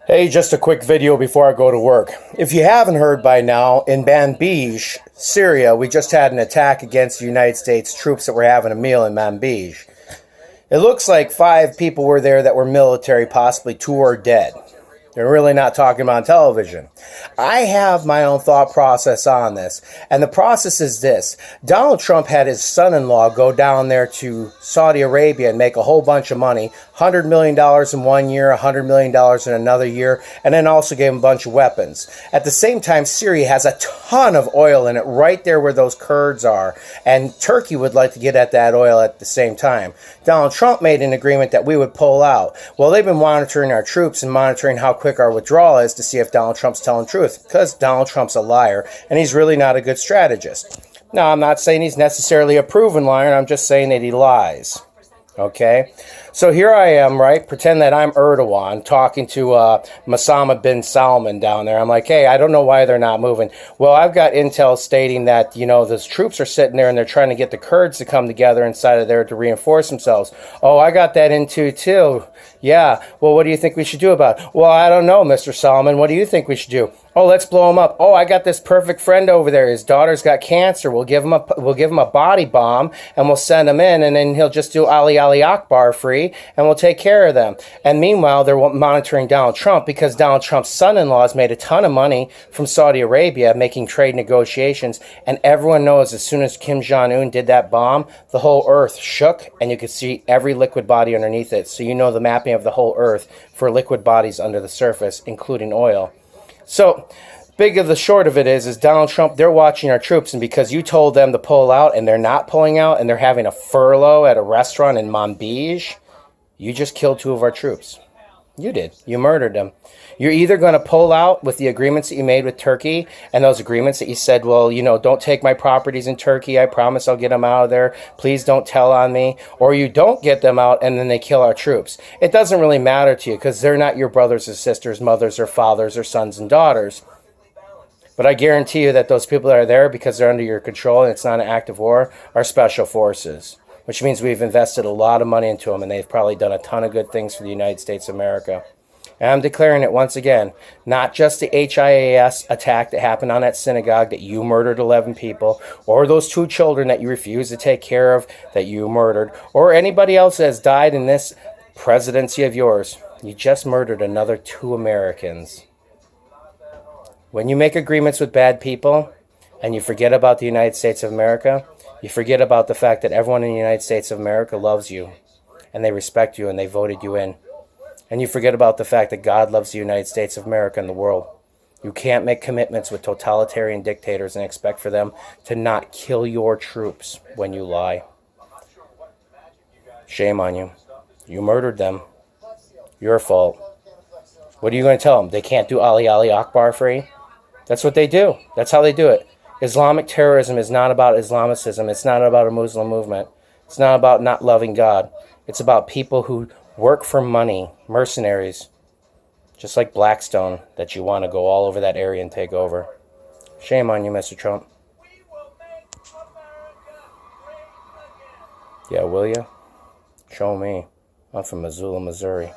Hey, just a quick video before I go to work. If you haven't heard by now, in Manbij, Syria, we just had an attack against the United States troops that were having a meal in Manbij. It looks like 5 people were there that were military, possibly 2 are dead. They're really not talking about on television. I have my own thought process on this, and the process is this. Donald Trump had his son-in-law go down there to Saudi Arabia and make a whole bunch of money, $100 million in 1 year, $100 million in another year, and then also gave him a bunch of weapons. At the same time, Syria has a ton of oil in it right there where those Kurds are, and Turkey would like to get at that oil at the same time. Donald Trump made an agreement that we would pull out. Well, they've been monitoring our troops and monitoring how quick our withdrawal is to see if Donald Trump's telling truth, because Donald Trump's a liar and he's really not a good strategist. Now, I'm not saying he's necessarily a proven liar, I'm just saying that he lies. Okay, so here I am, right? Pretend that I'm Erdogan talking to Mohammed bin Salman down there. I'm like, hey, I don't know why they're not moving. Well, I've got intel stating that, you know, those troops are sitting there and they're trying to get the Kurds to come together inside of there to reinforce themselves. Oh, I got that into too. Yeah, well, what do you think we should do about it? Well, I don't know, Mr. Salman. What do you think we should do? Oh, let's blow him up. Oh, I got this perfect friend over there. His daughter's got cancer. We'll give him a body bomb and we'll send him in, and then he'll just do Ali Akbar free, and we'll take care of them. And meanwhile, they're monitoring Donald Trump because Donald Trump's son-in-law has made a ton of money from Saudi Arabia making trade negotiations, and everyone knows as soon as Kim Jong-un did that bomb, the whole earth shook and you could see every liquid body underneath it. So you know the mapping of the whole earth for liquid bodies under the surface, including oil. So, big of the short of it is Donald Trump, they're watching our troops, and because you told them to pull out and they're not pulling out and they're having a furlough at a restaurant in Manbij, you just killed 2 of our troops. You did. You murdered them. You're either going to pull out with the agreements that you made with Turkey, and those agreements that you said, well, you know, don't take my properties in Turkey. I promise I'll get them out of there. Please don't tell on me. Or you don't get them out and then they kill our troops. It doesn't really matter to you because they're not your brothers and sisters, mothers or fathers or sons and daughters. But I guarantee you that those people that are there because they're under your control and it's not an act of war are special forces, which means we've invested a lot of money into them, and they've probably done a ton of good things for the United States of America. And I'm declaring it once again, not just the HIAS attack that happened on that synagogue that you murdered 11 people, or those 2 children that you refused to take care of that you murdered, or anybody else that has died in this presidency of yours. You just murdered another 2 Americans. When you make agreements with bad people and you forget about the United States of America, you forget about the fact that everyone in the United States of America loves you and they respect you and they voted you in. And you forget about the fact that God loves the United States of America and the world. You can't make commitments with totalitarian dictators and expect for them to not kill your troops when you lie. Shame on you. You murdered them. Your fault. What are you going to tell them? They can't do Ali Akbar free? That's what they do. That's how they do it. Islamic terrorism is not about Islamicism. It's not about a Muslim movement. It's not about not loving God. It's about people who work for money, mercenaries, just like Blackstone, that you want to go all over that area and take over. Shame on you, Mr. Trump. Yeah, will you? Show me. I'm from Missoula, Missouri.